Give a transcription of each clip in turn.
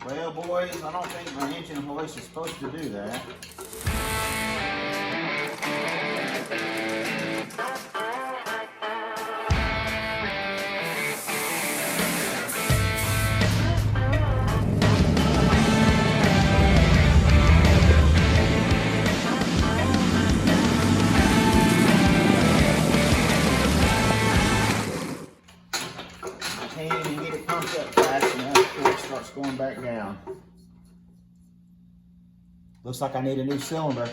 Well, boys, I don't think my engine hoist is supposed to do that. I can't even get it pumped up fast enough before it starts going back down. Looks like I need a new cylinder.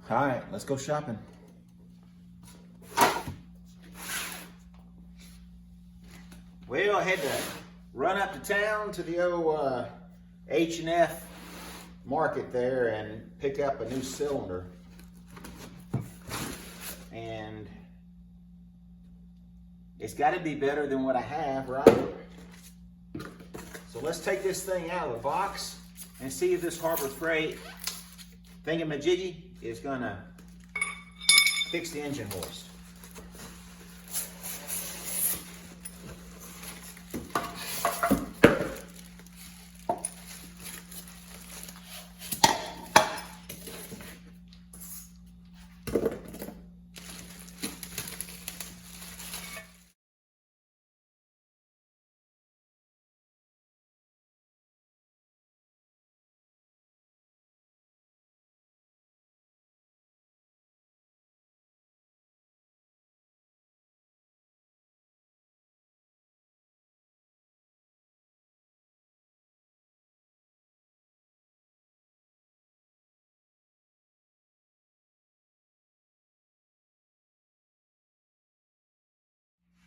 All right, let's go shopping. Well, I had to run up to town to the old H&F market there and pick up a new cylinder. And it's got to be better than what I have, right? So let's take this thing out of the box and see if this Harbor Freight thingamajiggy is gonna fix the engine hoist.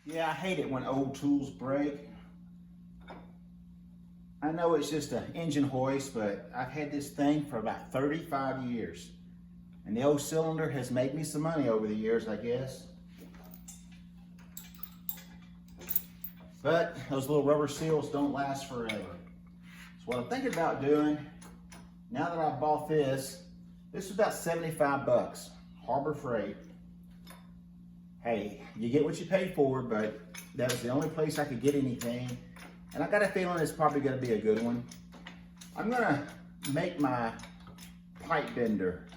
Yeah, I hate it when old tools break. I know it's just an engine hoist, but I've had this thing for about 35 years. And the old cylinder has made me some money over the years, I guess. But those little rubber seals don't last forever. So what I'm thinking about doing, now that I've bought this is about 75 bucks, Harbor Freight. Hey, you get what you pay for, but that was the only place I could get anything. And I got a feeling it's probably gonna be a good one. I'm gonna make my pipe bender,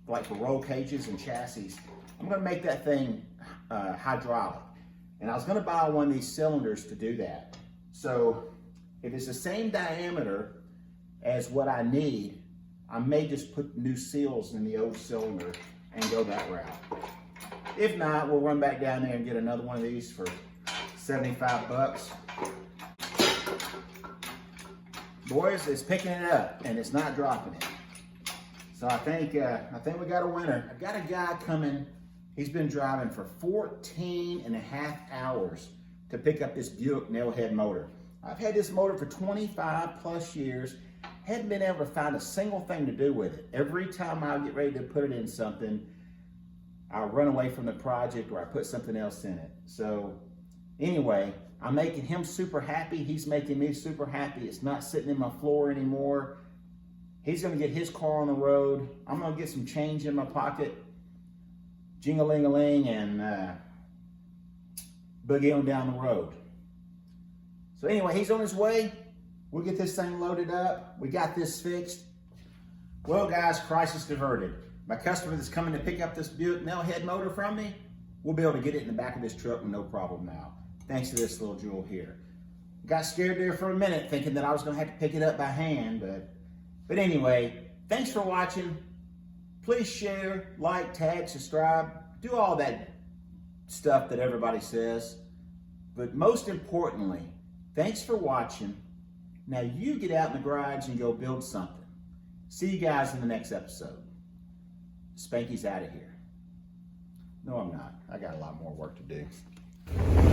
like for roll cages and chassis. I'm gonna make that thing hydraulic. And I was gonna buy one of these cylinders to do that. So if it's the same diameter as what I need, I may just put new seals in the old cylinder and go that route. If not, we'll run back down there and get another one of these for 75 bucks. Boys, it's picking it up and it's not dropping it. So I think we got a winner. I've got a guy coming. He's been driving for 14 and a half hours to pick up this Buick nailhead motor. I've had this motor for 25 plus years. Hadn't been able to find a single thing to do with it. Every time I get ready to put it in something, I run away from the project or I put something else in it. So anyway, I'm making him super happy. He's making me super happy. It's not sitting in my floor anymore. He's gonna get his car on the road. I'm gonna get some change in my pocket, jing-a-ling-a-ling, and boogie on down the road. So anyway, he's on his way. We'll get this thing loaded up. We got this fixed. Well, guys, crisis diverted. My customer that's coming to pick up this Buick nailhead motor from me, we'll be able to get it in the back of this truck with no problem now, thanks to this little jewel here. Got scared there for a minute thinking that I was gonna have to pick it up by hand, but anyway, thanks for watching. Please share, like, tag, subscribe, do all that stuff that everybody says. But most importantly, thanks for watching. Now you get out in the garage and go build something. See you guys in the next episode. Spanky's out of here. No, I'm not. I got a lot more work to do.